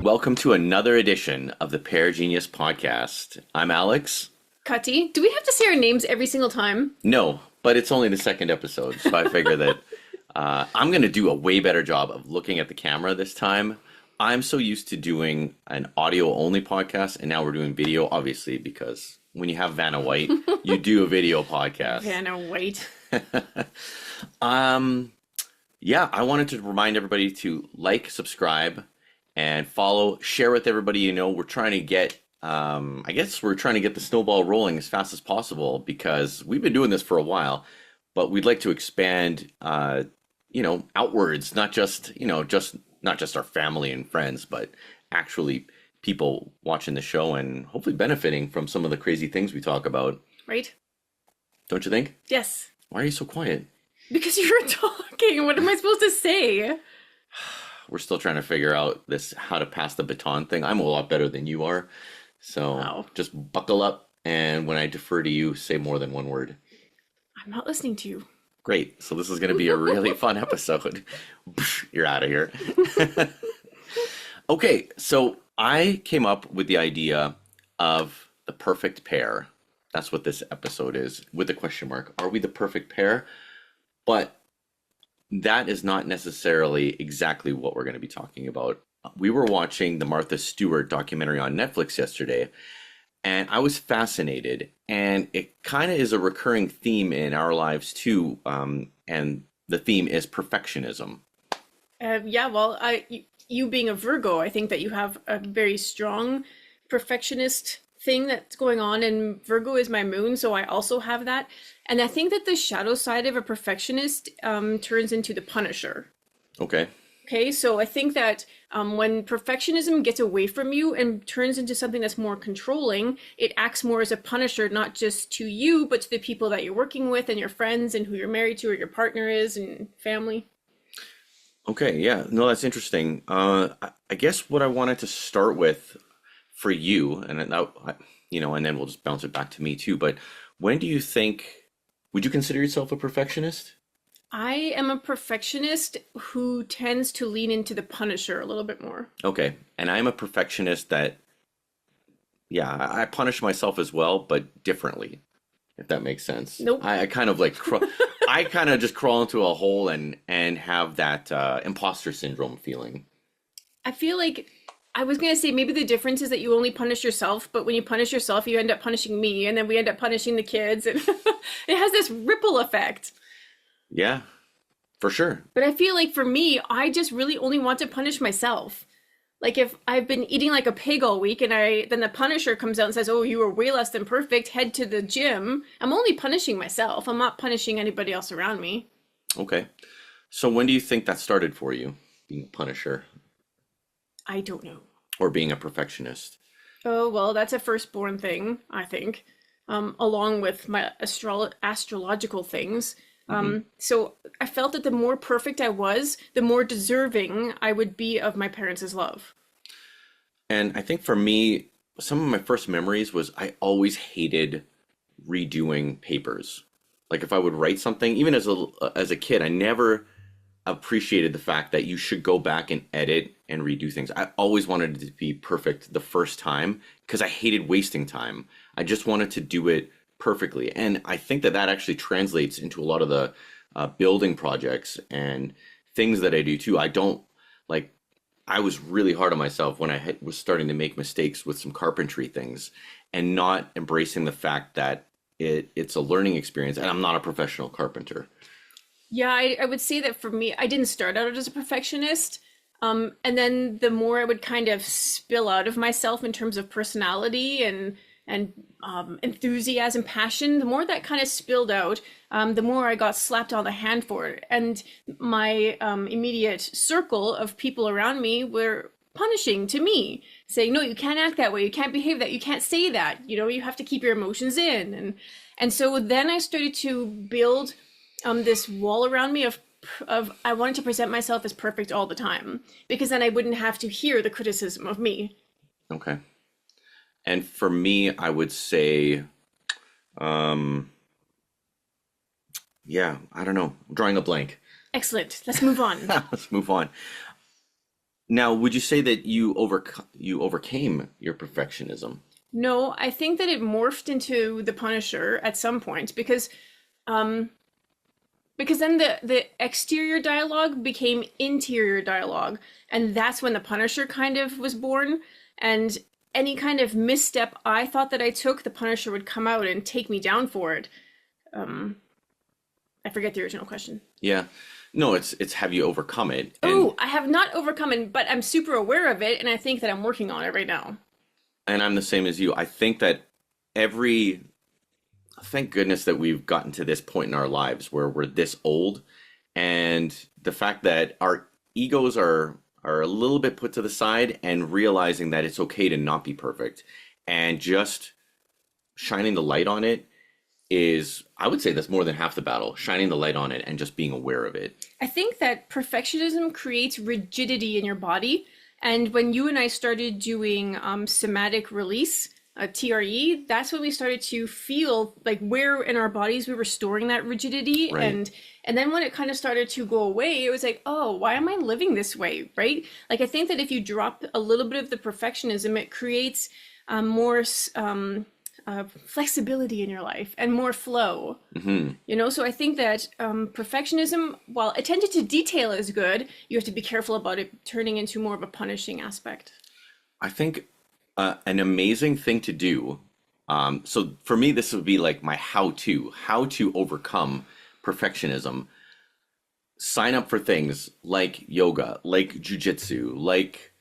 Welcome to another edition of the Pear Genius podcast. I'm Alex. Cutty. Do we have to say our names every single time? No, but it's only the second episode, so I figure that I'm going to do a way better job of looking at the camera this time. I'm so used to doing an audio-only podcast, and now we're doing video, obviously, because when you have Vanna White, you do a video podcast. Vanna White. Yeah, I wanted to remind everybody to like, subscribe, and follow, share with everybody you know. We're trying to get, we're trying to get the snowball rolling as fast as possible because we've been doing this for a while, but we'd like to expand, outwards, not just our family and friends, but actually people watching the show and hopefully benefiting from some of the crazy things we talk about. Right? Don't you think? Yes. Why are you so quiet? Because you're talking. What am I supposed to say? We're still trying to figure out this how to pass the baton thing. I'm a lot better than you are. So Just buckle up, and when I defer to you, say more than one word. I'm not listening to you. Great. So this is going to be a really fun episode. You're out of here. Okay, so I came up with the idea of the perfect pair. That's what this episode is, with a question mark. Are we the perfect pair? But that is not necessarily exactly what we're going to be talking about. We were watching the Martha Stewart documentary on Netflix yesterday, and I was fascinated. And it kind of is a recurring theme in our lives too. And the theme is perfectionism. You being a Virgo, I think that you have a very strong perfectionist thing that's going on, and Virgo is my moon, so I also have that. And I think that the shadow side of a perfectionist turns into the punisher. Okay, so I think that when perfectionism gets away from you and turns into something that's more controlling, it acts more as a punisher, not just to you, but to the people that you're working with and your friends and who you're married to or your partner is and family. Okay, yeah, no, that's interesting. I guess what I wanted to start with for you, and then we'll just bounce it back to me too, but when do you think, would you consider yourself a perfectionist? I am a perfectionist who tends to lean into the punisher a little bit more. Okay, and I'm a perfectionist that, I punish myself as well, but differently, if that makes sense. Nope. I kind of like, I kind of just crawl into a hole and have that imposter syndrome feeling. I feel like, I was going to say maybe the difference is that you only punish yourself, but when you punish yourself, you end up punishing me, and then we end up punishing the kids, and it has this ripple effect. Yeah, for sure. But I feel like for me, I just really only want to punish myself. Like if I've been eating like a pig all week and then the punisher comes out and says, oh, you were way less than perfect, head to the gym. I'm only punishing myself. I'm not punishing anybody else around me. Okay. So when do you think that started for you, being a punisher? I don't know. Or being a perfectionist? Oh, well, that's a firstborn thing, I think, along with my astrological things. So I felt that the more perfect I was, the more deserving I would be of my parents' love. And I think for me, some of my first memories was I always hated redoing papers. Like if I would write something, even as a kid, I never appreciated the fact that you should go back and edit and redo things. I always wanted it to be perfect the first time because I hated wasting time. I just wanted to do it perfectly. And I think that actually translates into a lot of the building projects and things that I do too. I was really hard on myself when I was starting to make mistakes with some carpentry things and not embracing the fact that it's a learning experience, and I'm not a professional carpenter. Yeah, I would say that for me, I didn't start out as a perfectionist. And then the more I would kind of spill out of myself in terms of personality and enthusiasm, passion, the more that kind of spilled out, the more I got slapped on the hand for it. And my immediate circle of people around me were punishing to me, saying, no, you can't act that way, you can't behave that, you can't say that, you have to keep your emotions in. And so then I started to build this wall around me of I wanted to present myself as perfect all the time, because then I wouldn't have to hear the criticism of me. Okay. And for me, I would say Yeah, I don't know. I'm drawing a blank. Excellent. Let's move on. Let's move on. Now, would you say that you overcame your perfectionism? No, I think that it morphed into the Punisher at some point um because then the exterior dialogue became interior dialogue, and that's when the Punisher kind of was born. And any kind of misstep I thought that I took, the Punisher would come out and take me down for it. Um, I forget the original question. Yeah. No, it's have you overcome it? Oh, I have not overcome it, but I'm super aware of it, and I think that I'm working on it right now. And I'm the same as you. I think that every thank goodness that we've gotten to this point in our lives where we're this old, and the fact that our egos are a little bit put to the side, and realizing that it's okay to not be perfect, and just shining the light on it is, I would say, that's more than half the battle. Shining the light on it and just being aware of it. I think that perfectionism creates rigidity in your body. And when you and I started doing somatic release, TRE, that's when we started to feel like where in our bodies we were storing that rigidity. Right. And then when it kind of started to go away, it was like, oh, why am I living this way? Right? Like, I think that if you drop a little bit of the perfectionism, it creates more flexibility in your life and more flow. You know, so I think that perfectionism, while attention to detail is good, you have to be careful about it turning into more of a punishing aspect. I think an amazing thing to do. So for me, this would be like my how to overcome perfectionism. Sign up for things like yoga, like jujitsu, like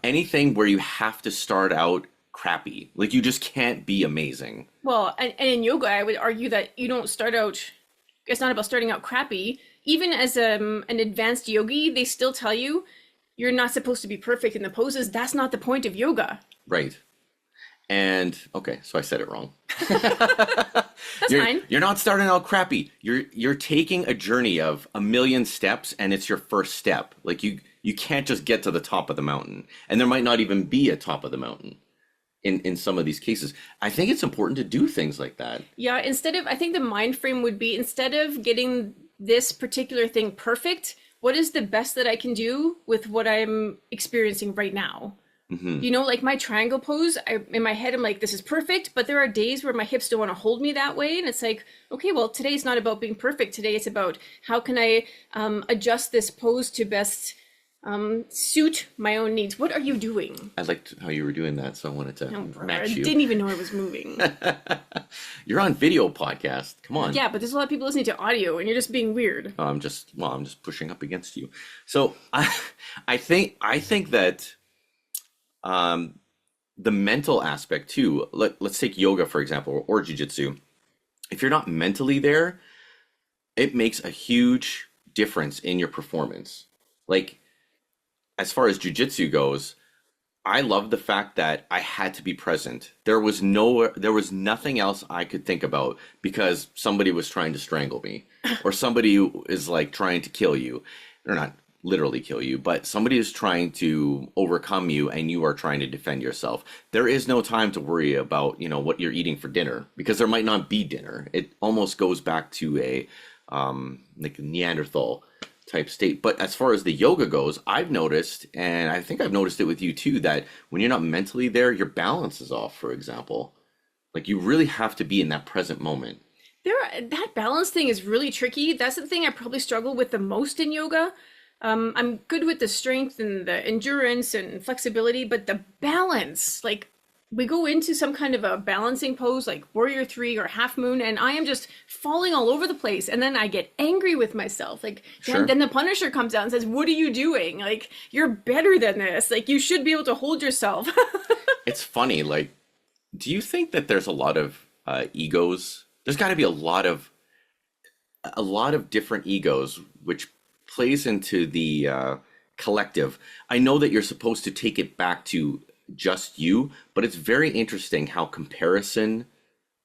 anything where you have to start out crappy. Like you just can't be amazing. Well, and in yoga, I would argue that you don't start out, it's not about starting out crappy. Even as an advanced yogi, they still tell you you're not supposed to be perfect in the poses. That's not the point of yoga. Right. And okay, so I said it wrong. That's fine. You're not starting out crappy. You're taking a journey of a million steps, and it's your first step. Like you can't just get to the top of the mountain. And there might not even be a top of the mountain in some of these cases. I think it's important to do things like that. Yeah, I think the mind frame would be, instead of getting this particular thing perfect, what is the best that I can do with what I'm experiencing right now? You know, like my triangle pose, in my head, I'm like, this is perfect. But there are days where my hips don't want to hold me that way. And it's like, okay, well, today's not about being perfect. Today it's about how can I adjust this pose to best suit my own needs. What are you doing? I liked how you were doing that, so I wanted to match I you. didn't even know I was moving. You're on video podcast. Come on. Yeah, but there's a lot of people listening to audio, and you're just being weird. I'm just pushing up against you. So I think that the mental aspect too. Let's take yoga for example, or jujitsu. If you're not mentally there, it makes a huge difference in your performance. Like, as far as jujitsu goes, I love the fact that I had to be present. There was nothing else I could think about because somebody was trying to strangle me, or somebody is like trying to kill you, or not literally kill you, but somebody is trying to overcome you and you are trying to defend yourself. There is no time to worry about, what you're eating for dinner, because there might not be dinner. It almost goes back to a like a Neanderthal type state. But as far as the yoga goes, I've noticed, and I think I've noticed it with you too, that when you're not mentally there, your balance is off, for example. Like you really have to be in that present moment. That balance thing is really tricky. That's the thing I probably struggle with the most in yoga. I'm good with the strength and the endurance and flexibility, but the balance, like we go into some kind of a balancing pose like Warrior 3 or Half Moon, and I am just falling all over the place. And then I get angry with myself. Like, Sure. then the Punisher comes out and says, what are you doing? Like, you're better than this. Like, you should be able to hold yourself. It's funny, like, do you think that there's a lot of egos? There's got to be a lot of different egos, which plays into the collective. I know that you're supposed to take it back to just you, but it's very interesting how comparison,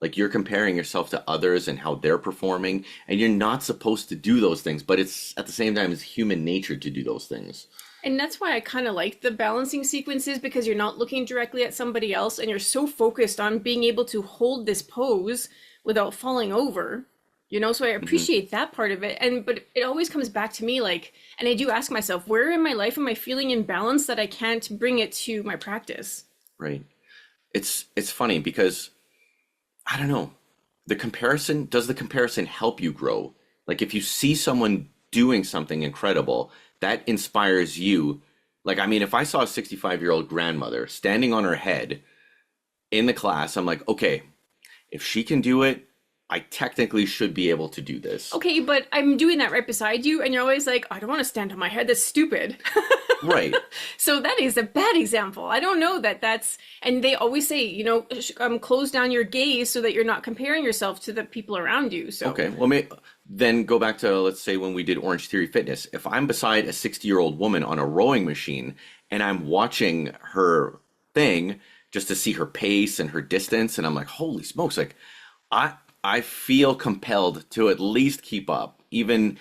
like you're comparing yourself to others and how they're performing, and you're not supposed to do those things, but it's at the same time it's human nature to do those things. And that's why I kind of like the balancing sequences, because you're not looking directly at somebody else and you're so focused on being able to hold this pose without falling over. you know, so I appreciate that part of it. And but it always comes back to me like, and I do ask myself, where in my life am I feeling imbalanced that I can't bring it to my practice? Right. It's funny because I don't know. Does the comparison help you grow? Like if you see someone doing something incredible, that inspires you. Like, I mean, if I saw a 65-year-old grandmother standing on her head in the class, I'm like, okay, if she can do it, I technically should be able to do this. Okay, but I'm doing that right beside you, and you're always like, I don't want to stand on my head. That's stupid. Right. So that is a bad example. I don't know that that's, and they always say, you know, close down your gaze so that you're not comparing yourself to the people around you. So Okay, well, then go back to, let's say, when we did Orange Theory Fitness. If I'm beside a 60-year-old woman on a rowing machine and I'm watching her thing just to see her pace and her distance, and I'm like, holy smokes, like I feel compelled to at least keep up, even,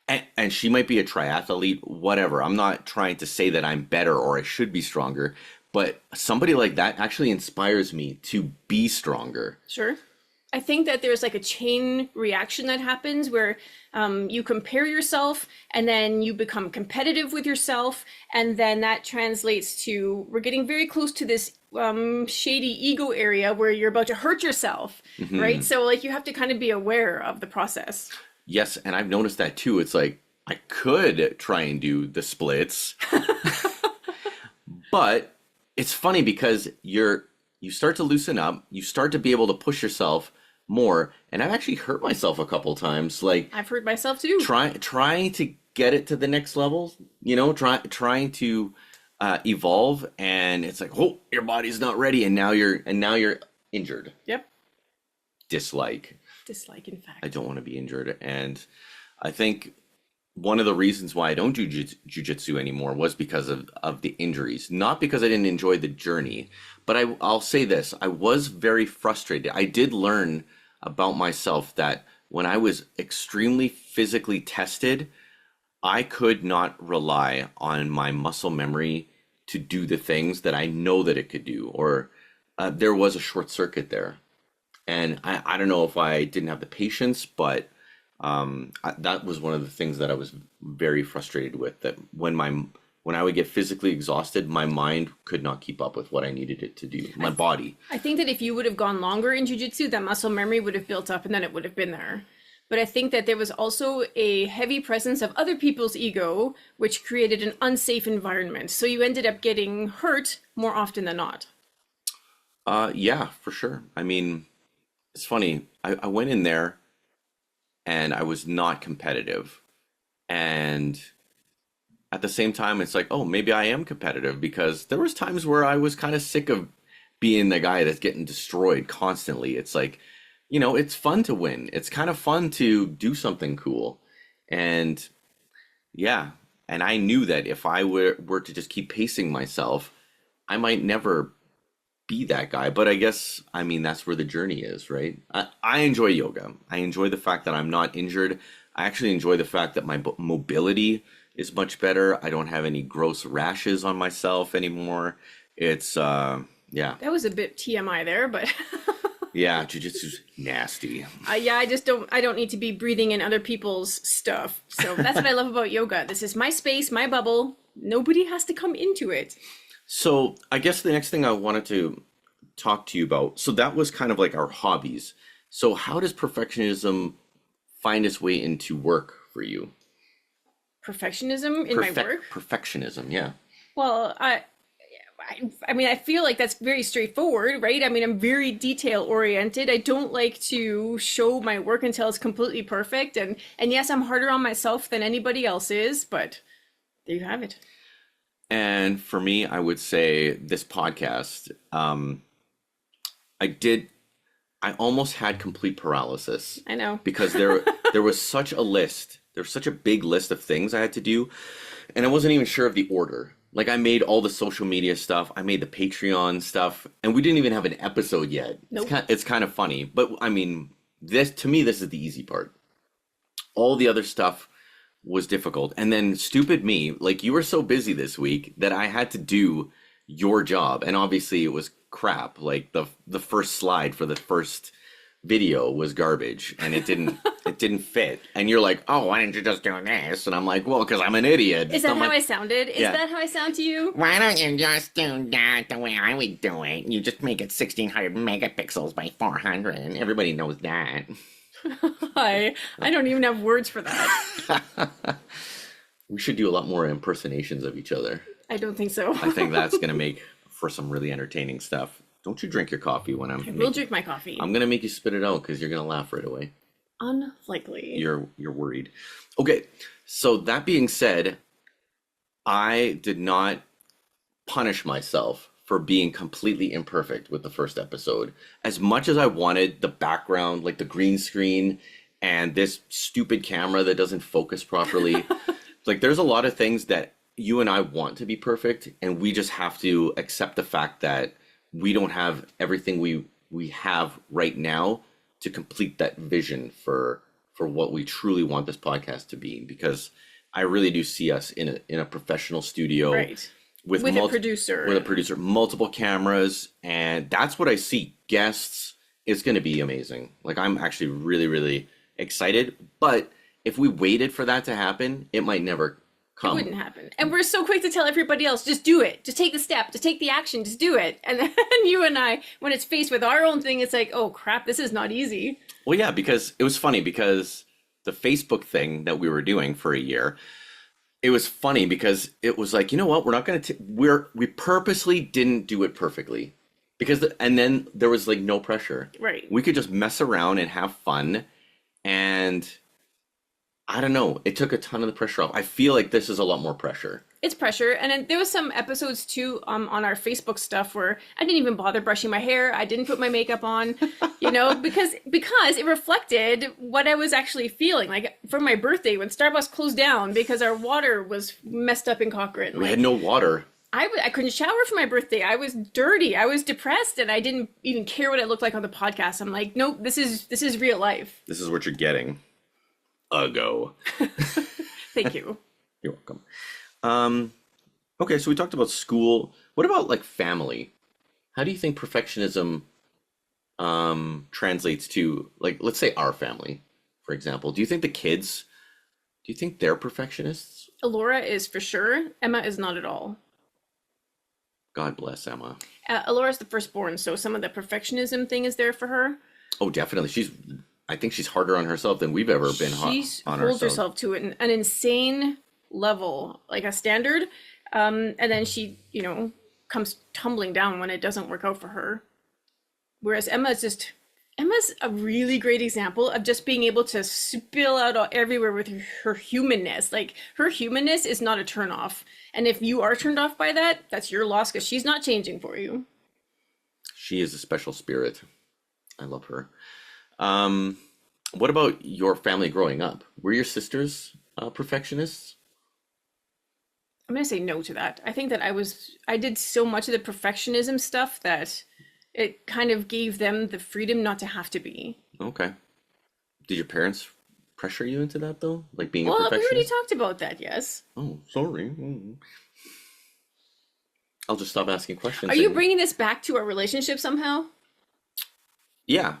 and she might be a triathlete, whatever. I'm not trying to say that I'm better or I should be stronger, but somebody like that actually inspires me to be stronger. sure. I think that there's like a chain reaction that happens where you compare yourself and then you become competitive with yourself. And then that translates to, we're getting very close to this shady ego area where you're about to hurt yourself, right? So like you have to kind of be aware of the process. Yes, and I've noticed that too. It's like I could try and do the splits, but it's funny because you start to loosen up, you start to be able to push yourself more, and I've actually hurt myself a couple times. Like I've hurt myself too. trying to get it to the next level, you know, trying to evolve, and it's like, oh, your body's not ready, and now you're injured. Yep. Dislike, in fact. I don't want to be injured, and I think one of the reasons why I don't do jujitsu anymore was because of the injuries, not because I didn't enjoy the journey. But I'll say this, I was very frustrated. I did learn about myself that when I was extremely physically tested, I could not rely on my muscle memory to do the things that I know that it could do, or there was a short circuit there. And I don't know if I didn't have the patience, but that was one of the things that I was very frustrated with, that when I would get physically exhausted, my mind could not keep up with what I needed it to do, my body. I think that if you would have gone longer in jiu-jitsu, that muscle memory would have built up and then it would have been there. But I think that there was also a heavy presence of other people's ego, which created an unsafe environment. So you ended up getting hurt more often than not. Yeah, for sure. I mean, it's funny. I went in there and I was not competitive. And at the same time, it's like, oh, maybe I am competitive, because there was times where I was kind of sick of being the guy that's getting destroyed constantly. It's like, you know, it's fun to win. It's kind of fun to do something cool. And yeah, and I knew that if I were to just keep pacing myself, I might never be that guy. But I guess, I mean, that's where the journey is, right? I enjoy yoga. I enjoy the fact that I'm not injured. I actually enjoy the fact that my mobility is much better. I don't have any gross rashes on myself anymore. It's, yeah. That was a bit TMI there, but... Yeah, jiu-jitsu's nasty. Yeah, I don't need to be breathing in other people's stuff. So that's what I love about yoga. This is my space, my bubble. Nobody has to come into it. So I guess the next thing I wanted to talk to you about, so that was kind of like our hobbies. So how does perfectionism find its way into work for you? Perfectionism in my work? Perfectionism, yeah. Well, I mean, I feel like that's very straightforward, right? I mean, I'm very detail oriented. I don't like to show my work until it's completely perfect. And yes, I'm harder on myself than anybody else is, but there you have it. And for me, I would say this podcast, I almost had complete paralysis. I know. Because there was such a list. There was such a big list of things I had to do. And I wasn't even sure of the order. Like, I made all the social media stuff. I made the Patreon stuff. And we didn't even have an episode yet. Nope. It's kind of funny. But, I mean, this is the easy part. All the other stuff was difficult. And then stupid me, like, you were so busy this week that I had to do your job. And obviously it was crap. Like, the first slide for the first video was garbage and it didn't fit. And you're like, oh, why didn't you just do this? And I'm like, well, because I'm an idiot. Is that I'm how like, I sounded? Is Yeah. that how I sound to you? Why don't you just do that the way I would do it? You just make it 1600 megapixels by 400. everybody knows that. I don't even have words for that. We should do a lot more impersonations of each other. I don't think so. I think that's going to make for some really entertaining stuff. Don't you drink your coffee when I will drink my coffee. I'm going to make you spit it out because you're going to laugh right away. Unlikely. You're worried. Okay, so that being said, I did not punish myself for being completely imperfect with the first episode. As much as I wanted the background, like the green screen and this stupid camera that doesn't focus properly, like there's a lot of things that you and I want to be perfect, and we just have to accept the fact that we don't have everything we have right now to complete that vision for what we truly want this podcast to be, because I really do see us in a professional studio, Right. with a producer. multiple cameras, and that's what I see. Guests is going to be amazing. Like I'm actually really, really excited, but if we waited for that to happen, it might never come. It wouldn't happen. And we're so quick to tell everybody else, just do it. Just take the step. Just take the action. Just do it. And then you and I, when it's faced with our own thing, it's like, oh crap, this is not easy. Well, yeah, because it was funny because the Facebook thing that we were doing for a year, it was funny because it was like, you know what, we're not going to, we purposely didn't do it perfectly because, and then there was like no pressure. Right. We could just mess around and have fun. And I don't know, it took a ton of the pressure off. I feel like this is a lot more pressure. It's pressure. And then there was some episodes too on our Facebook stuff where I didn't even bother brushing my hair. I didn't put my makeup on, because it reflected what I was actually feeling. Like for my birthday when Starbucks closed down because our water was messed up in Cochrane. We had no water. I couldn't shower for my birthday. I was dirty. I was depressed, and I didn't even care what it looked like on the podcast. I'm like, nope, this is real life. This is what you're getting. Go. Thank you. You're welcome. Okay, so we talked about school. What about like family? How do you think perfectionism translates to, like, let's say our family, for example? Do you think they're perfectionists? Alora is for sure. Emma is not at all. God bless Emma. Alora's the firstborn, so some of the perfectionism thing is there for her. Oh, definitely. I think she's harder on herself than we've ever been She on holds ourselves. herself to an insane level, like a standard, and then she, comes tumbling down when it doesn't work out for her. Whereas Emma's a really great example of just being able to spill out everywhere with her humanness. Like her humanness is not a turnoff, and if you are turned off by that, that's your loss because she's not changing for you. She is a special spirit. I love her. What about your family growing up? Were your sisters perfectionists? I'm gonna say no to that. I think that I did so much of the perfectionism stuff that it kind of gave them the freedom not to have to be. Okay. Did your parents pressure you into that though? Like being a Well, we perfectionist? already talked about that, yes. Oh, sorry. I'll just stop asking questions. Are you and- bringing this back to our relationship somehow? Yeah,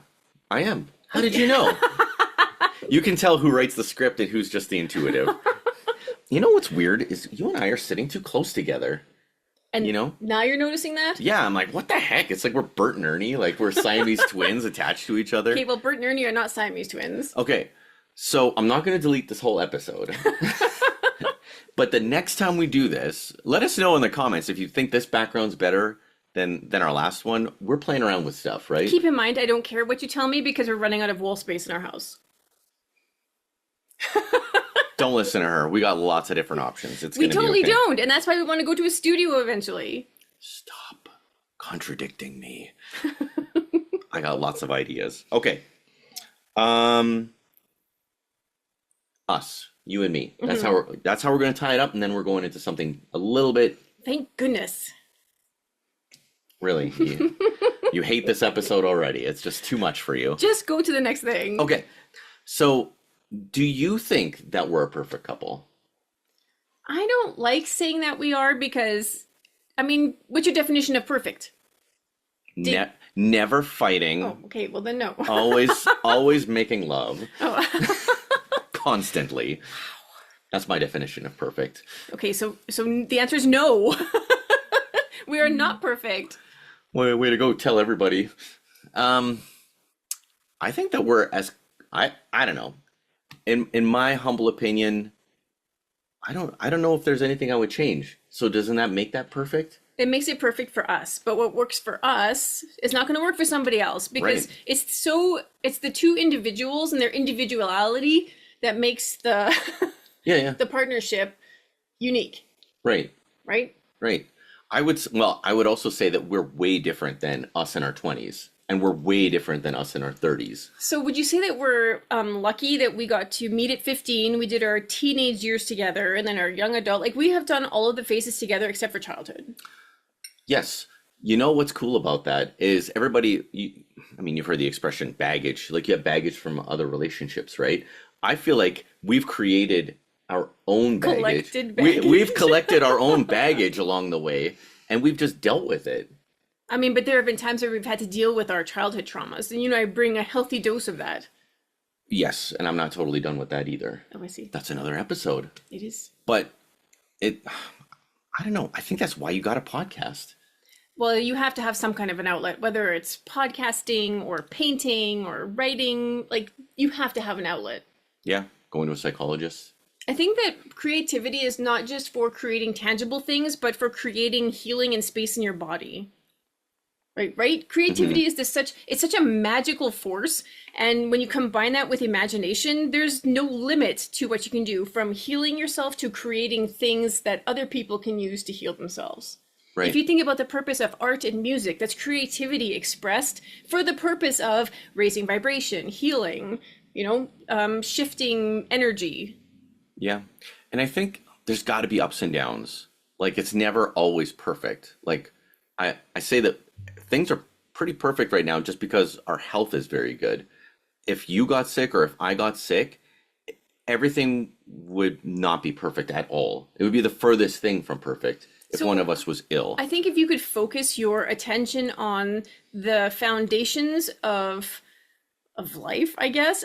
I am. How did you know? You can tell who writes the script and who's just the intuitive. You know what's weird is you and I are sitting too close together. And You know? now you're noticing that? Yeah, I'm like, what the heck? It's like we're Bert and Ernie, like we're Siamese twins attached to each other. Okay, well, Bert and Ernie are not Siamese twins. Okay, so I'm not going to delete this whole episode. But the next time we do this, let us know in the comments if you think this background's better than our last one. We're playing around with stuff, right? Keep in mind, I don't care what you tell me because we're running out of wall space in our house. Don't listen to her. We got lots of different options. It's We gonna be totally okay. don't, and that's why we want to go to a studio eventually. Stop contradicting me. I got lots of ideas. Okay. Us, you and me. That's how we're going to tie it up, and then we're going into something a little bit. Thank goodness. Really, you hate this episode already. It's just too much for you. Just go to the next thing. Okay. So, do you think that we're a perfect couple? I don't like saying that we are because, I mean, what's your definition of perfect? never fighting, Oh, okay. Well, then no. always making love Oh. constantly. That's my definition of perfect. Okay, so the answer is no. We are not perfect. Way to go, tell everybody. I think that we're as I don't know. In my humble opinion, I don't know if there's anything I would change. So doesn't that make that perfect? It makes it perfect for us, but what works for us is not going to work for somebody else because Right. it's the two individuals and their individuality that makes the Yeah. the partnership unique, Right. right? Right. I would also say that we're way different than us in our 20s, and we're way different than us in our 30s. So would you say that we're lucky that we got to meet at 15, we did our teenage years together, and then our young adult, like we have done all of the phases together except for childhood. Yes. You know what's cool about that is you've heard the expression baggage. Like you have baggage from other relationships, right? I feel like we've created our own baggage. Collected baggage. We've collected our own baggage along the way, and we've just dealt with it. I mean, but there have been times where we've had to deal with our childhood traumas, and I bring a healthy dose of that. Yes, and I'm not totally done with that either. Oh, I see. That's another episode. It is. But I don't know. I think that's why you got a podcast. Well, you have to have some kind of an outlet, whether it's podcasting or painting or writing. Like, you have to have an outlet. Yeah, going to a psychologist. I think that creativity is not just for creating tangible things, but for creating healing and space in your body. Right? Creativity is it's such a magical force. And when you combine that with imagination, there's no limit to what you can do, from healing yourself to creating things that other people can use to heal themselves. Right. If you think about the purpose of art and music, that's creativity expressed for the purpose of raising vibration, healing, shifting energy. Yeah. And I think there's got to be ups and downs. Like it's never always perfect. Like I say that things are pretty perfect right now just because our health is very good. If you got sick or if I got sick, everything would not be perfect at all. It would be the furthest thing from perfect if one of us was ill. I think if you could focus your attention on the foundations of life, I guess,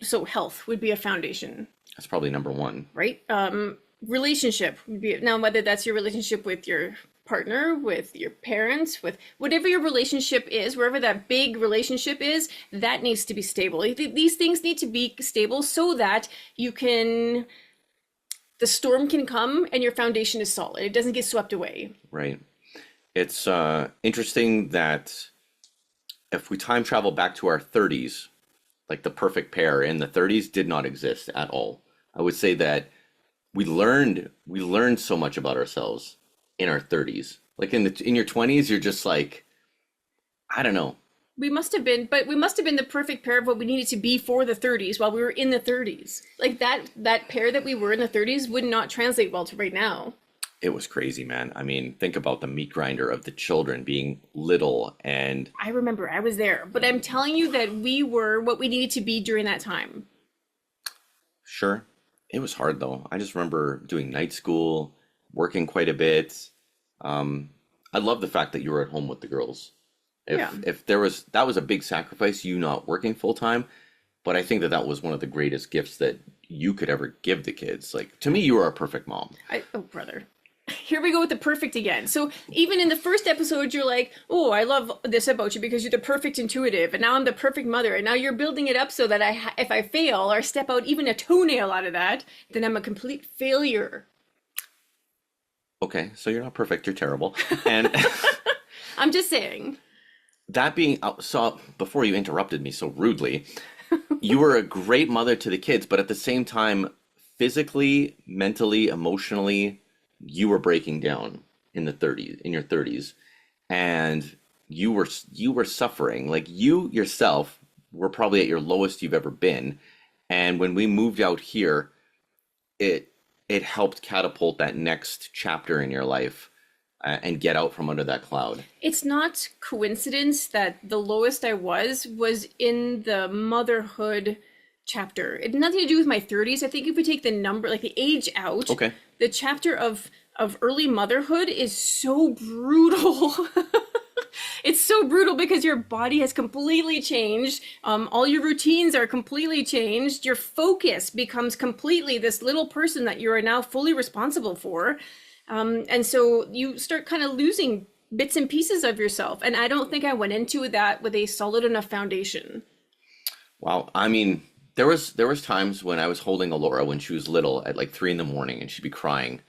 so health would be a foundation. That's probably number one. Right? Relationship would be, now whether that's your relationship with your partner, with your parents, with whatever your relationship is, wherever that big relationship is, that needs to be stable. These things need to be stable so that the storm can come and your foundation is solid. It doesn't get swept away. Right. It's interesting that if we time travel back to our 30s, like the perfect pair in the 30s did not exist at all. I would say that we learned so much about ourselves in our 30s. Like in your 20s, you're just like, I don't know. We must have been the perfect pair of what we needed to be for the 30s while we were in the 30s. Like that pair that we were in the 30s would not translate well to right now. It was crazy, man. I mean, think about the meat grinder of the children being little and... I remember, I was there. But I'm telling you that we were what we needed to be during that time. Sure. It was hard, though. I just remember doing night school, working quite a bit. I love the fact that you were at home with the girls. If that was a big sacrifice, you not working full time, but I think that was one of the greatest gifts that you could ever give the kids. Like, to me, you were a perfect mom. Oh, brother. Here we go with the perfect again. So even in the first episode, you're like, oh, I love this about you because you're the perfect intuitive. And now I'm the perfect mother. And now you're building it up so that if I fail or step out even a toenail out of that, then I'm a complete failure. Okay, so you're not perfect, you're terrible. And I'm just saying. That being, so before you interrupted me so rudely, you were a great mother to the kids, but at the same time, physically, mentally, emotionally, you were breaking down in your 30s, and you were suffering. Like you yourself were probably at your lowest you've ever been. And when we moved out here, it helped catapult that next chapter in your life and get out from under that cloud. It's not coincidence that the lowest I was in the motherhood chapter. It had nothing to do with my 30s. I think if we take the number, like the age out, okay, the chapter of early motherhood is so brutal. It's so brutal because your body has completely changed. All your routines are completely changed. Your focus becomes completely this little person that you are now fully responsible for. And so you start kind of losing bits and pieces of yourself. And I don't think I went into that with a solid enough foundation. Wow. I mean, there was times when I was holding Alora when she was little at like 3 a.m. and she'd be crying.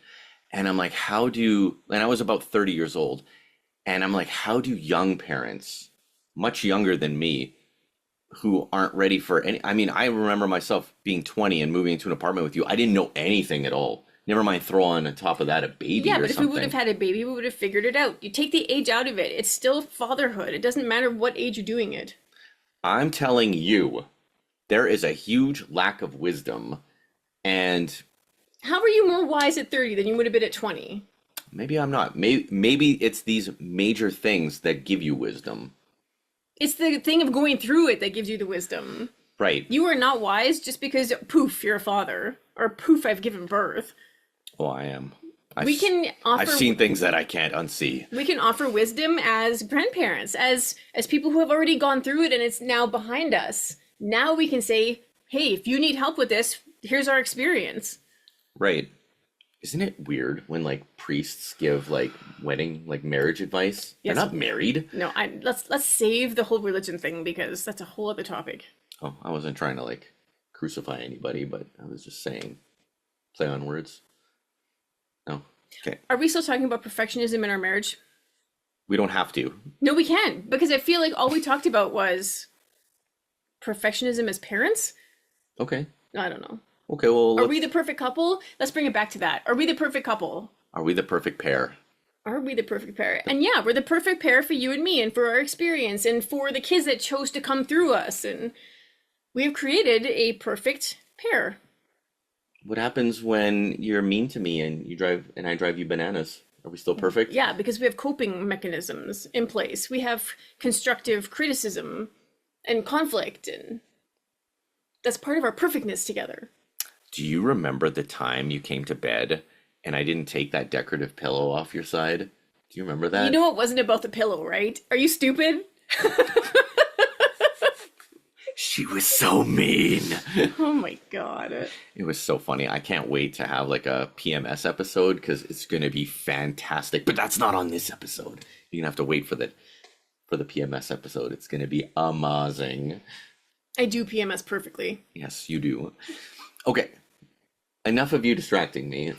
And I'm like, and I was about 30 years old. And I'm like, how do young parents, much younger than me, who aren't ready for any, I mean, I remember myself being 20 and moving into an apartment with you. I didn't know anything at all. Never mind throw on top of that a baby Yeah, or but if something. we would have had a baby, we would have figured it out. You take the age out of it. It's still fatherhood. It doesn't matter what age you're doing it. I'm telling you, there is a huge lack of wisdom. And How are you more wise at 30 than you would have been at 20? maybe I'm not. Maybe it's these major things that give you wisdom. It's the thing of going through it that gives you the wisdom. Right. You are not wise just because, poof, you're a father. Or poof, I've given birth. Oh, I am. We can offer... I've seen things that I can't unsee. We can offer wisdom as grandparents, as people who have already gone through it and it's now behind us. Now we can say, hey, if you need help with this, here's our experience. Right. Isn't it weird when like priests give like wedding, like marriage advice? Yes. They're not married. No, let's save the whole religion thing because that's a whole other topic. Oh, I wasn't trying to like crucify anybody, but I was just saying, play on words. No. Okay. Are we still talking about perfectionism in our marriage? We don't have to. No, we can, because I feel like all we talked about was perfectionism as parents. Okay. I don't know. Okay, well, Are we the perfect couple? Let's bring it back to that. Are we the perfect couple? are we the perfect pair? Are we the perfect pair? And yeah, we're the perfect pair for you and me and for our experience and for the kids that chose to come through us. And we have created a perfect pair. What happens when you're mean to me and I drive you bananas? Are we still perfect? Yeah, because we have coping mechanisms in place. We have constructive criticism and conflict, and that's part of our perfectness together. Do you remember the time you came to bed and I didn't take that decorative pillow off your side? Do you remember that? You know it wasn't about the pillow, right? Are you stupid? She was so mean. Oh my god. It was so funny. I can't wait to have like a PMS episode because it's going to be fantastic. But that's not on this episode. You're going to have to wait for the PMS episode. It's going to be amazing. I do PMS perfectly. Yes, you do. Okay. Enough of you distracting me.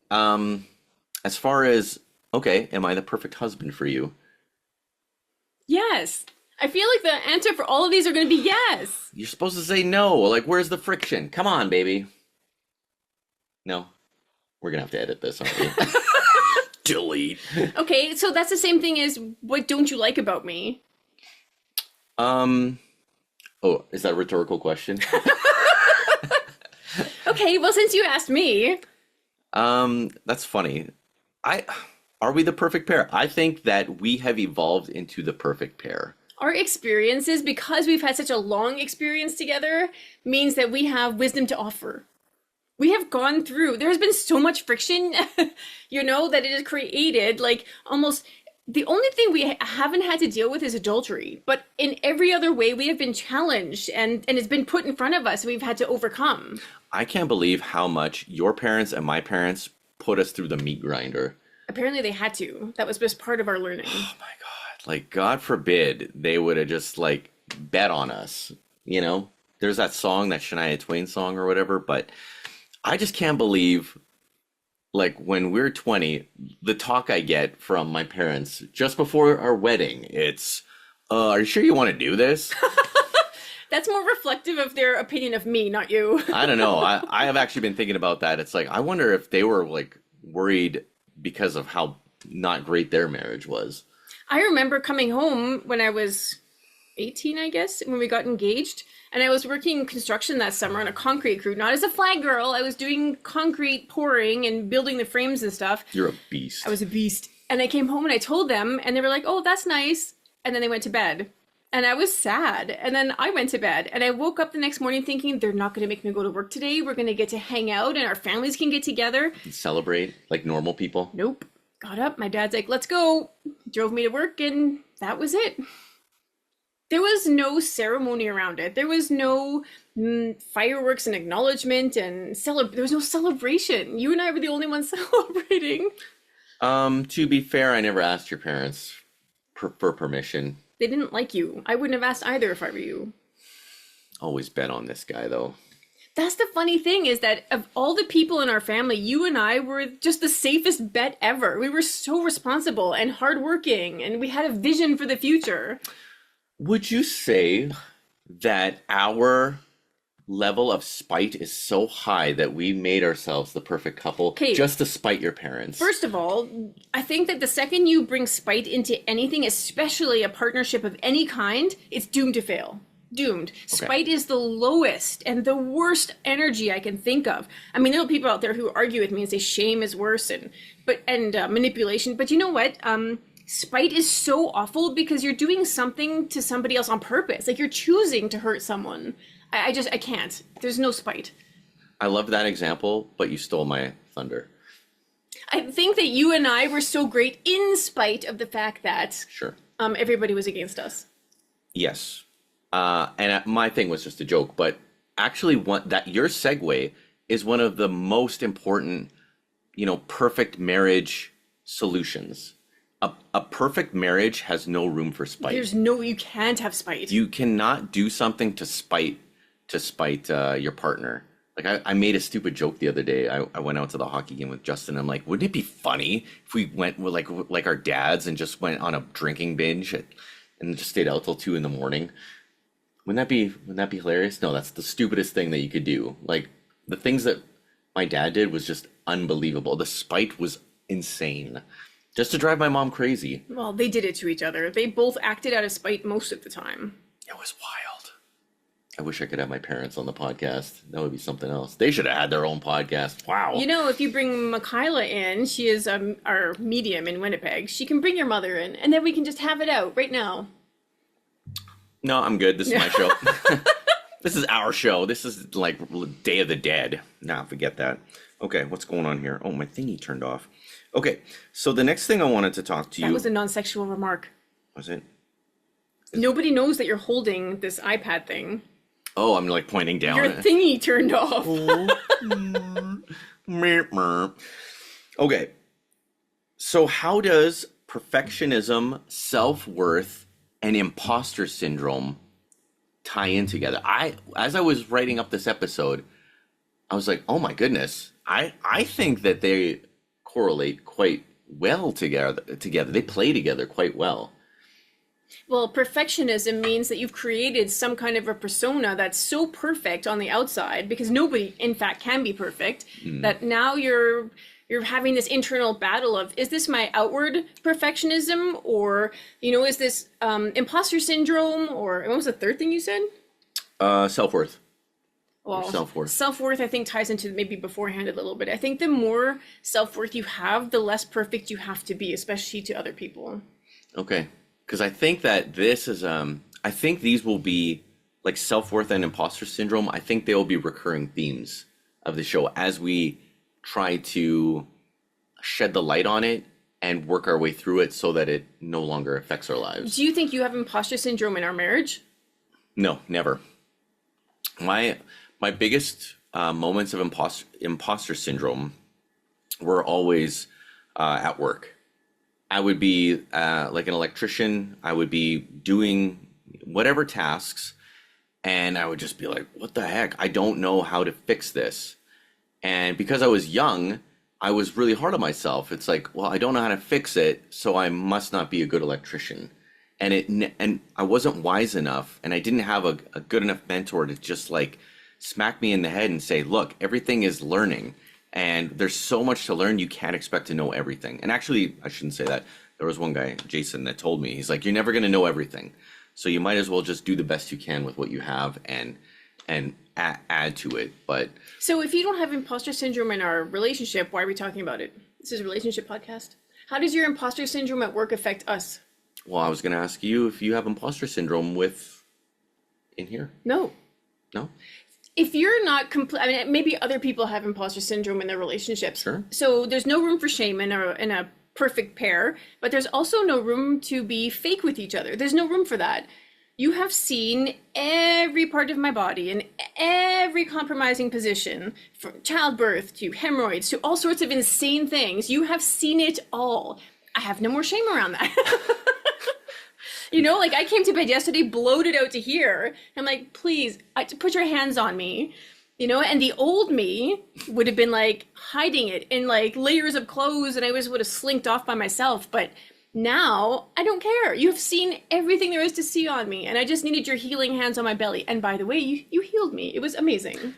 As far as, okay, am I the perfect husband for you? Yes. I feel like the answer for all of these are going to be yes. You're supposed to say no. Like, where's the friction? Come on, baby. No. We're going to have to edit this, aren't we? Delete. Okay, so that's the same thing as what don't you like about me? Oh, is that a rhetorical question? Okay, well, since you asked me. That's funny. Are we the perfect pair? I think that we have evolved into the perfect pair. Our experiences, because we've had such a long experience together, means that we have wisdom to offer. We have gone through, there's been so much friction, that it has created, like, almost, the only thing we haven't had to deal with is adultery. But in every other way, we have been challenged, and it's been put in front of us, and we've had to overcome. I can't believe how much your parents and my parents put us through the meat grinder. Apparently they had to. That was just part of our learning. Oh my God. Like, God forbid they would have just, like, bet on us, There's that song, that Shania Twain song or whatever, but I just can't believe, like, when we're 20, the talk I get from my parents just before our wedding, it's, are you sure you want to do this? That's more reflective of their opinion of me, not you. I don't know. I have actually been thinking about that. It's like, I wonder if they were, like, worried because of how not great their marriage was. I remember coming home when I was 18, I guess, when we got engaged. And I was working construction that summer on a concrete crew. Not as a flag girl. I was doing concrete pouring and building the frames and stuff. You're a beast. I was a beast. And I came home and I told them, and they were like, oh, that's nice. And then they went to bed. And I was sad. And then I went to bed. And I woke up the next morning thinking, they're not going to make me go to work today. We're going to get to hang out and our families can get together. Celebrate like normal people. Nope. got up. My dad's like, let's go. Drove me to work, and that was it. There was no ceremony around it. There was no fireworks and acknowledgement and there was no celebration. You and I were the only ones celebrating. To be fair, I never asked your parents for permission. They didn't like you. I wouldn't have asked either if I were you. Always bet on this guy, though. That's the funny thing, is that of all the people in our family, you and I were just the safest bet ever. We were so responsible and hardworking, and we had a vision for the future. Would you say that our level of spite is so high that we made ourselves the perfect couple Okay. just to spite your parents? First of all, I think that the second you bring spite into anything, especially a partnership of any kind, it's doomed to fail. Doomed. Spite is the lowest and the worst energy I can think of. I mean, there are people out there who argue with me and say shame is worse and manipulation. But you know what? Spite is so awful because you're doing something to somebody else on purpose. Like, you're choosing to hurt someone. I can't. There's no spite. I love that example, but you stole my thunder. I think that you and I were so great in spite of the fact that Sure. everybody was against us. Yes. And my thing was just a joke, but actually your segue is one of the most important, perfect marriage solutions. A perfect marriage has no room for spite. You can't have spite. You cannot do something to spite your partner. Like I made a stupid joke the other day. I went out to the hockey game with Justin. I'm like, wouldn't it be funny if we went with like our dads and just went on a drinking binge and just stayed out till 2 a.m? Wouldn't that be hilarious? No, that's the stupidest thing that you could do. Like, the things that my dad did was just unbelievable. The spite was insane. Just to drive my mom crazy. Well, they did it to each other. They both acted out of spite most of the time. It was wild. I wish I could have my parents on the podcast. That would be something else. They should have had their own podcast. Wow. If you bring Michaela in, she is our medium in Winnipeg. She can bring your mother in, and then we can just have it out right now. No, I'm good. This is my show. This is our show. This is like Day of the Dead. Nah, forget that. Okay, what's going on here? Oh, my thingy turned off. Okay, so the next thing I wanted to talk to you... That was a non-sexual remark. Was it? Nobody knows that you're holding this iPad thing. Oh, I'm like pointing down. Your thingy turned off. Okay, so how does perfectionism, self-worth, and imposter syndrome tie in together? As I was writing up this episode, I was like, oh my goodness, I think that they correlate quite well together. They play together quite well. Well, perfectionism means that you've created some kind of a persona that's so perfect on the outside, because nobody, in fact, can be perfect, that now you're having this internal battle of, is this my outward perfectionism, or, is this imposter syndrome, or what was the third thing you said? Self-worth. Well, Self-worth. Self-worth, I think, ties into maybe beforehand a little bit. I think the more self-worth you have, the less perfect you have to be, especially to other people. Okay. Because I think that this is, I think these will be, like self-worth and imposter syndrome, I think they will be recurring themes of the show as we try to shed the light on it and work our way through it so that it no longer affects our lives. Do you think you have imposter syndrome in our marriage? No, never. My biggest moments of imposter syndrome were always at work. I would be like an electrician. I would be doing whatever tasks, and I would just be like, what the heck? I don't know how to fix this. And because I was young, I was really hard on myself. It's like, well, I don't know how to fix it, so I must not be a good electrician. And I wasn't wise enough, and I didn't have a good enough mentor to just like smack me in the head and say, look, everything is learning. And there's so much to learn, you can't expect to know everything. And actually, I shouldn't say that. There was one guy, Jason, that told me, he's like, you're never going to know everything. So you might as well just do the best you can with what you have and add to it. But so if you don't have imposter syndrome in our relationship, why are we talking about it? This is a relationship podcast. How does your imposter syndrome at work affect us? well, I was going to ask you if you have imposter syndrome in here. No. No? If you're not I mean, maybe other people have imposter syndrome in their relationships. Sure. So there's no room for shame in a perfect pair, but there's also no room to be fake with each other. There's no room for that. You have seen every part of my body in every compromising position, from childbirth to hemorrhoids to all sorts of insane things. You have seen it all. I have no more shame around that. You know, like I came to bed yesterday bloated out to here. I'm like, please, put your hands on me. You know, and the old me would have been like hiding it in like layers of clothes, and I would have slinked off by myself. But now I don't care. You've seen everything there is to see on me, and I just needed your healing hands on my belly. And by the way, you healed me. It was amazing.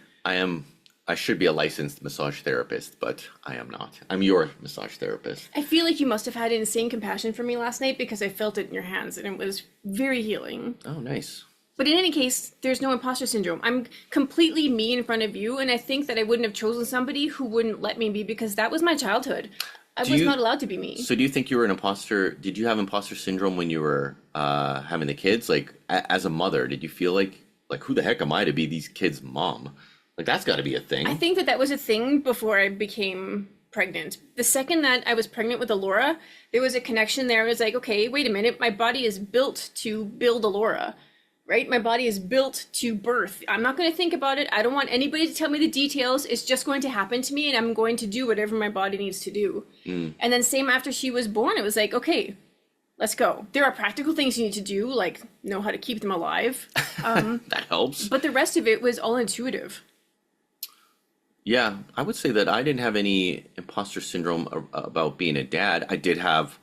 I should be a licensed massage therapist, but I am not. I'm your massage therapist. I feel like you must have had insane compassion for me last night because I felt it in your hands, and it was very healing. Oh, nice. But in any case, there's no imposter syndrome. I'm completely me in front of you, and I think that I wouldn't have chosen somebody who wouldn't let me be, because that was my childhood. I was not allowed to be me. So do you think you were an imposter? Did you have imposter syndrome when you were having the kids? Like, as a mother, did you feel like who the heck am I to be these kids' mom? Like, that's got to be a thing. I think that was a thing before I became pregnant. The second that I was pregnant with Alora, there was a connection there. It was like, okay, wait a minute. My body is built to build Alora. Right? My body is built to birth. I'm not going to think about it. I don't want anybody to tell me the details. It's just going to happen to me, and I'm going to do whatever my body needs to do. And then same after she was born, it was like, okay, let's go. There are practical things you need to do, like know how to keep them alive. That helps. But the rest of it was all intuitive. Yeah, I would say that I didn't have any imposter syndrome about being a dad. I did have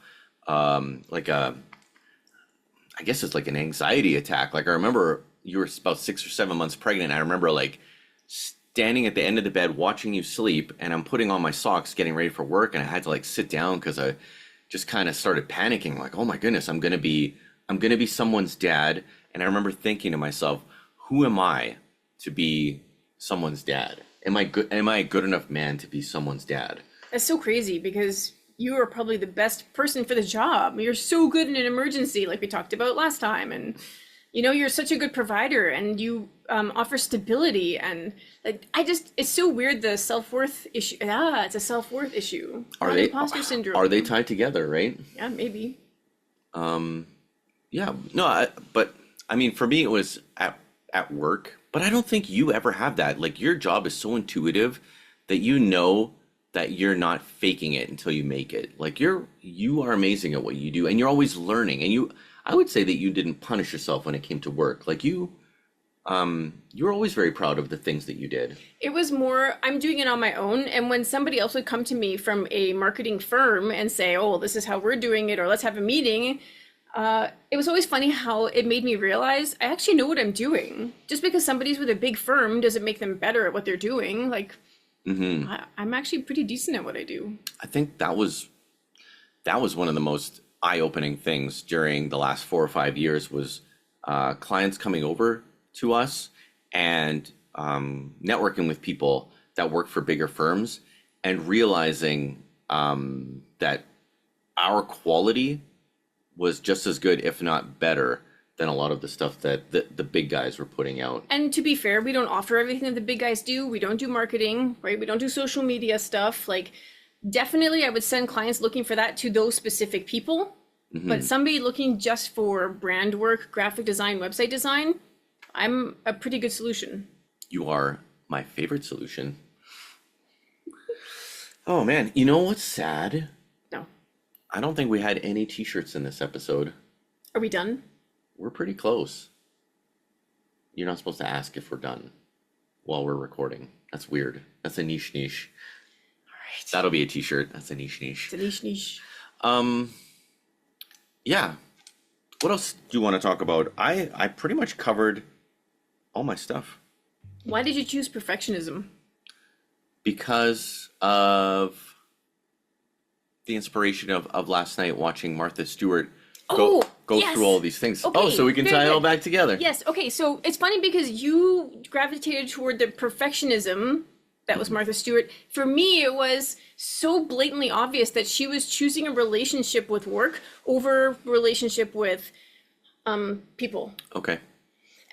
I guess it's like an anxiety attack. Like, I remember you were about 6 or 7 months pregnant. I remember like standing at the end of the bed watching you sleep, and I'm putting on my socks getting ready for work, and I had to like sit down because I just kind of started panicking, like, oh my goodness, I'm gonna be someone's dad. And I remember thinking to myself, who am I to be someone's dad? Am I a good enough man to be someone's dad? That's so crazy, because you are probably the best person for the job. You're so good in an emergency, like we talked about last time. And, you know, you're such a good provider, and you offer stability. And like, it's so weird, the self-worth issue. It's a self-worth issue. Are they imposter syndrome? Are they tied together, right? Yeah, maybe. Yeah, no, but I mean, for me, it was at work, but I don't think you ever have that. Like, your job is so intuitive that you know that you're not faking it until you make it. Like, you are amazing at what you do, and you're always learning. And I would say that you didn't punish yourself when it came to work. Like, you were always very proud of the things that you did. It was more, I'm doing it on my own. And when somebody else would come to me from a marketing firm and say, oh, this is how we're doing it, or let's have a meeting, it was always funny how it made me realize I actually know what I'm doing. Just because somebody's with a big firm doesn't make them better at what they're doing. Like, I'm actually pretty decent at what I do. I think that was one of the most eye-opening things during the last 4 or 5 years was clients coming over to us and networking with people that work for bigger firms, and realizing that our quality was just as good, if not better, than a lot of the stuff that the big guys were putting out. And to be fair, we don't offer everything that the big guys do. We don't do marketing, right? We don't do social media stuff. Like, definitely I would send clients looking for that to those specific people. But somebody looking just for brand work, graphic design, website design, I'm a pretty good solution. You are my favorite solution. Oh man, you know what's sad? No. I don't think we had any t-shirts in this episode. Are we done? We're pretty close. You're not supposed to ask if we're done while we're recording. That's weird. That's a niche. All right. That'll be a t-shirt. That's a niche. It's a niche. Yeah. What else do you want to talk about? I pretty much covered all my stuff. Why did you choose perfectionism? Because of the inspiration of last night watching Martha Stewart go yes. through all these things. Okay, So we can very tie it all good. back together. Yes. Okay. So it's funny because you gravitated toward the perfectionism that was Martha Stewart. For me, it was so blatantly obvious that she was choosing a relationship with work over relationship with people, Okay.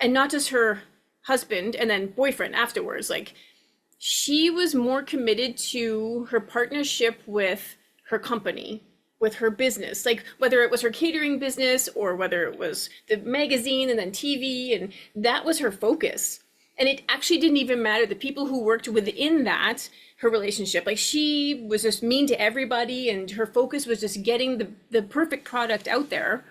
and not just her husband and then boyfriend afterwards. Like, she was more committed to her partnership with her company with her business, like whether it was her catering business or whether it was the magazine and then TV, and that was her focus. And it actually didn't even matter the people who worked within that, her relationship. Like she was just mean to everybody and her focus was just getting the perfect product out there.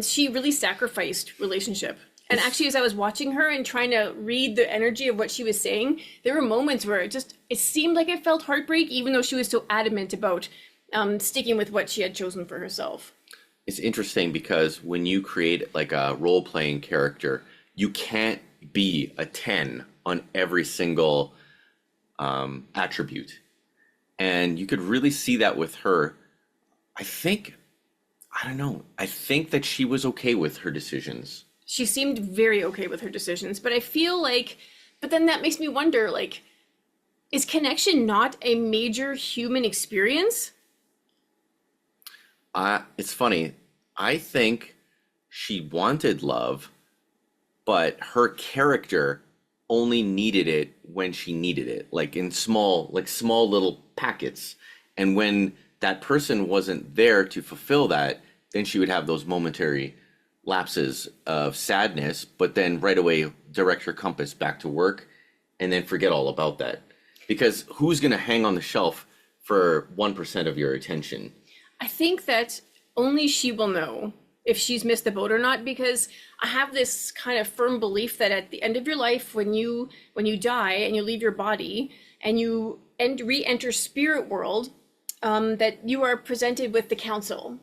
She really sacrificed relationship. And actually, as I was watching her and trying to read the energy of what she was saying, there were moments where it seemed like it felt heartbreak, even though she was so adamant about sticking with what she had chosen for herself. It's interesting because when you create like a role-playing character, you can't be a 10 on every single attribute. And you could really see that with her. I don't know. I think that she was okay with her decisions. She seemed very okay with her decisions, but I feel like, but then that makes me wonder, like, is connection not a major human experience? It's funny. I think she wanted love, but her character only needed it when she needed it, like in small little packets. And when that person wasn't there to fulfill that, then she would have those momentary lapses of sadness, but then right away direct her compass back to work and then forget all about that. Because who's going to hang on the shelf for 1% of your attention? I think that only she will know if she's missed the boat or not, because I have this kind of firm belief that at the end of your life, when you die and you leave your body and you re-enter spirit world, that you are presented with the council.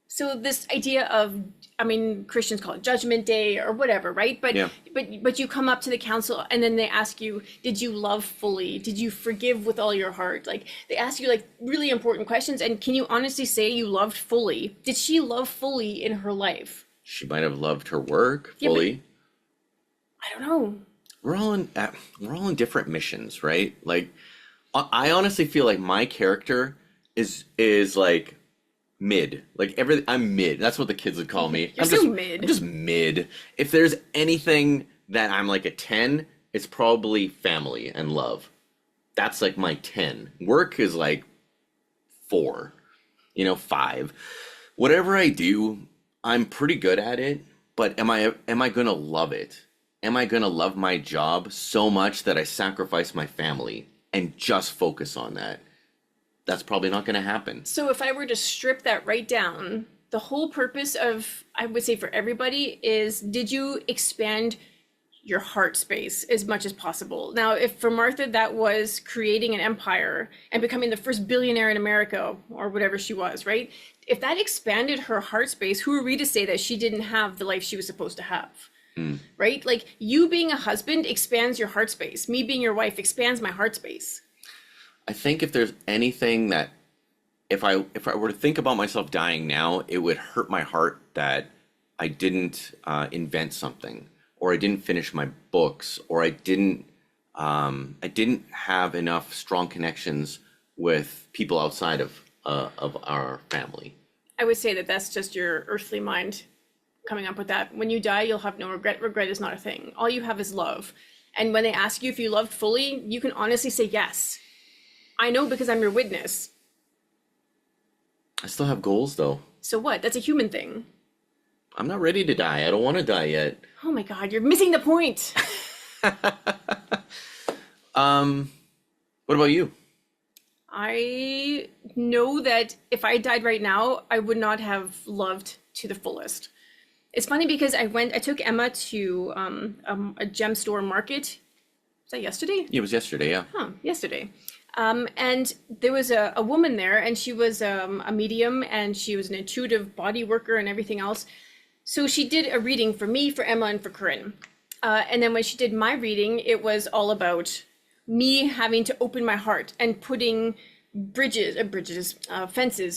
So this idea of, I mean, Christians call it Judgment Day or whatever, right? But Yeah. but you come up to the council and then they ask you, did you love fully? Did you forgive with all your heart? Like they ask you like really important questions. And can you honestly say you loved fully? Did she love fully in her life? She might have loved her work Yeah, fully. I don't know. We're all in different missions, right? Like I honestly feel like my character is like mid. Like I'm mid. That's what the kids would call me. You're mid. I'm just mid. If there's anything that I'm like a 10, it's probably family and love. That's like my 10. Work is like 4, 5. Whatever I do, I'm pretty good at it, but am I going to love it? Am I going to love my job so much that I sacrifice my family and just focus on that? That's probably not going to happen. So if I were to strip that right down, the whole purpose of, I would say for everybody, is did you expand your heart space as much as possible? Now, if for Martha that was creating an empire and becoming the first billionaire in America or whatever she was, right? If that expanded her heart space, who are we to say that she didn't have the life she was supposed to have? Right? Like you being a husband expands your heart space. Me being your wife expands my heart space. I think if there's anything that if I were to think about myself dying now, it would hurt my heart that I didn't invent something, or I didn't finish my books, or I didn't have enough strong connections with people outside of our family. I would say that that's just your earthly mind coming up with that. When you die, you'll have no regret. Regret is not a thing. All you have is love. And when they ask you if you loved fully, you can honestly say yes. I know because I'm your witness. I still have goals though. So what? That's a human thing. I'm not ready to die. I don't want to die yet. Oh my God, you're missing the point. What about you? I know that if I died right now, I would not have loved to the fullest. It's funny because I took Emma to a gem store market. Was that yesterday? It was yesterday, yeah. Yesterday. And there was a woman there, and she was a medium, and she was an intuitive body worker and everything else. So she did a reading for me, for Emma, and for Corinne. And then when she did my reading, it was all about me having to open my heart and putting fences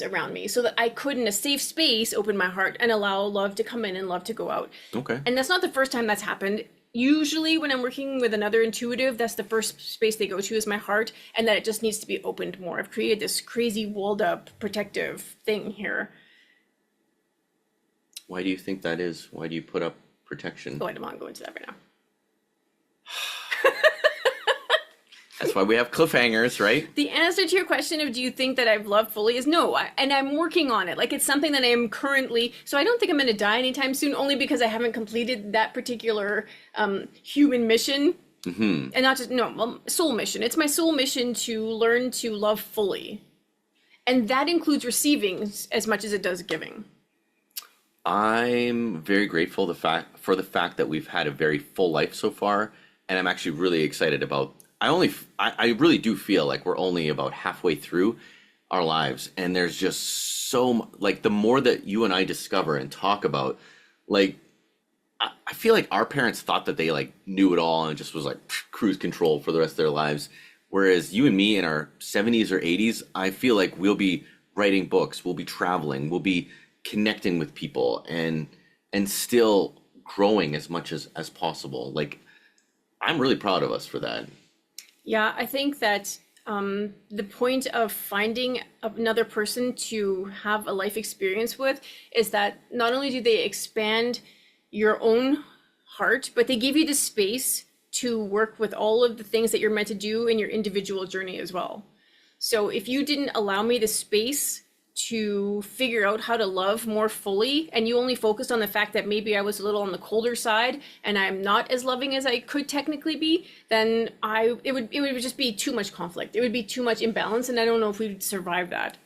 around me so that I could, in a safe space, open my heart and allow love to come in and love to go out. Okay. And that's not the first time that's happened. Usually when I'm working with another intuitive, that's the first space they go to is my heart, and that it just needs to be opened more. I've created this crazy walled up protective thing here. Why do you think that is? Why do you put up protection? Oh, I don't want to go into that right now. That's why we have cliffhangers, right? The answer to your question of do you think that I've loved fully is no, and I'm working on it. Like it's something that I am currently. So I don't think I'm going to die anytime soon, only because I haven't completed that particular human mission, and not just soul mission. It's my soul mission to learn to love fully, and that includes receiving as much as it does giving. I'm very grateful for the fact that we've had a very full life so far, and I'm actually really excited about. I really do feel like we're only about halfway through our lives, and there's just like the more that you and I discover and talk about, like I feel like our parents thought that they like knew it all and just was like cruise control for the rest of their lives, whereas you and me in our 70s or 80s, I feel like we'll be writing books, we'll be traveling, we'll be connecting with people, and still growing as much as possible. Like I'm really proud of us for that. Yeah, I think that the point of finding another person to have a life experience with is that not only do they expand your own heart, but they give you the space to work with all of the things that you're meant to do in your individual journey as well. So if you didn't allow me the space to figure out how to love more fully, and you only focused on the fact that maybe I was a little on the colder side and I'm not as loving as I could technically be, then it would just be too much conflict. It would be too much imbalance, and I don't know if we'd survive that.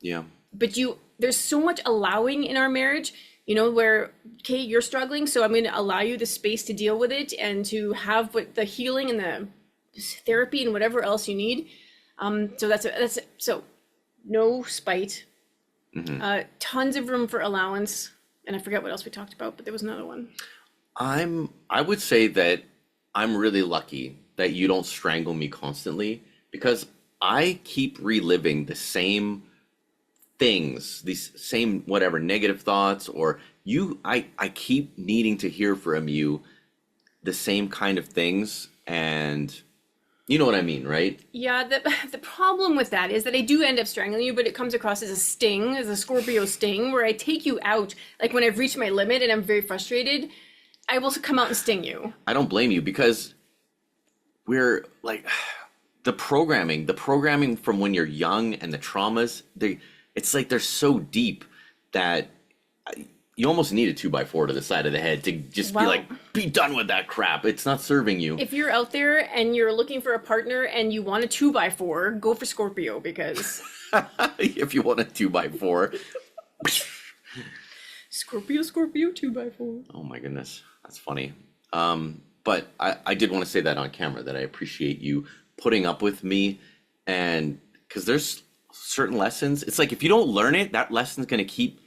Yeah. But there's so much allowing in our marriage, where okay, you're struggling, so I'm going to allow you the space to deal with it and to have the healing and the therapy and whatever else you need. So no spite, tons of room for allowance, and I forget what else we talked about, but there was another one. I would say that I'm really lucky that you don't strangle me constantly, because I keep reliving the same things, these same whatever negative thoughts, or I keep needing to hear from you the same kind of things, and you know what I mean, right? Yeah, the problem with that is that I do end up strangling you, but it comes across as a sting, as a Scorpio sting, where I take you out. Like when I've reached my limit and I'm very frustrated, I will come out and sting you. I don't blame you, because we're like the programming from when you're young and the traumas, it's like they're so deep that you almost need a 2x4 to the side of the head to just be like, be done with that crap. It's not serving you. If you're out there and you're looking for a partner and you want a 2x4, go for Scorpio, because if you want a 2x4. Scorpio 2x4. Oh my goodness, that's funny. But I did want to say that on camera, that I appreciate you putting up with me, and because there's certain lessons, it's like if you don't learn it, that lesson's going to keep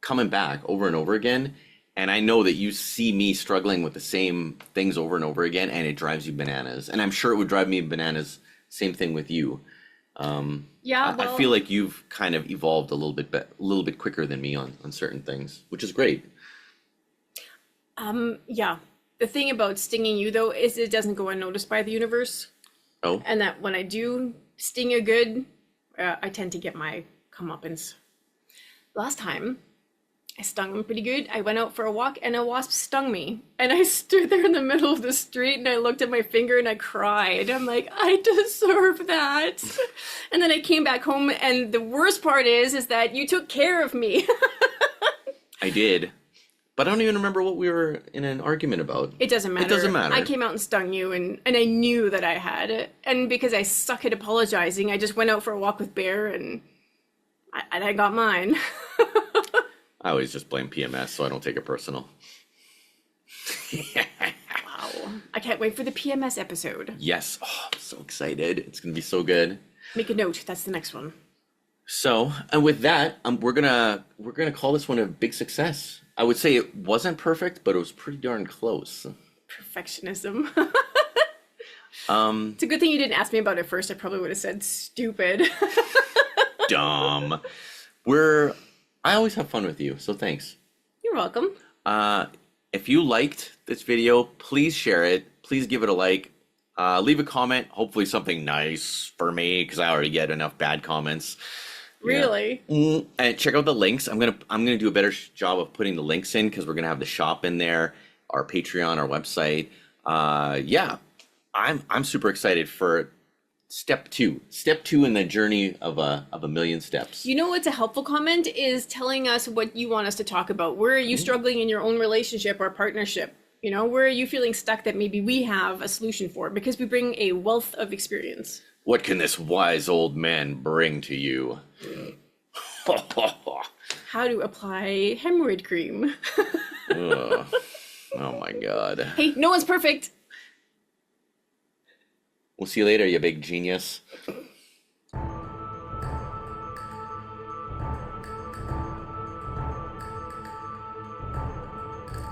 coming back over and over again. And I know that you see me struggling with the same things over and over again, and it drives you bananas. And I'm sure it would drive me bananas. Same thing with you. I feel like you've kind of evolved a little bit quicker than me on certain things, which is great. Yeah. The thing about stinging you, though, is it doesn't go unnoticed by the universe. Oh. And that when I do sting you good, I tend to get my comeuppance. Last time, I stung him pretty good. I went out for a walk and a wasp stung me. And I stood there in the middle of the street and I looked at my finger and I cried. I'm like, I deserve that. And then I came back home, and the worst part is that you took care of me. I did. But I don't even remember what we were in an argument about. It doesn't matter. It doesn't matter. I came out and stung you, and I knew that I had it. And because I suck at apologizing, I just went out for a walk with Pear, and I got mine. I always just blame PMS, so I don't take it personal. Wow. I can't wait for the PMS episode. Yes. Oh, I'm so excited. It's going to be so good. Make a note. That's the next one. So, and with that, we're gonna call this one a big success. I would say it wasn't perfect, but it was pretty darn close. Perfectionism. It's a good thing you didn't ask me about it first. I probably would have said stupid. Dumb. I always have fun with you, so thanks. You're welcome. If you liked this video, please share it. Please give it a like. Leave a comment. Hopefully something nice for me, because I already get enough bad comments. Really? Yeah. And check out the links. I'm gonna do a better job of putting the links in, because we're gonna have the shop in there, our Patreon, our website. Yeah, I'm super excited for Step two in the journey of a million steps. You know what's a helpful comment is telling us what you want us to talk about. Where are you struggling in your own relationship or partnership? You know, where are you feeling stuck that maybe we have a solution for? Because we bring a wealth of experience. What can this wise old man bring to you? How to apply hemorrhoid cream. Ugh. Oh my god. Hey, no one's perfect. We'll see you later, you big genius.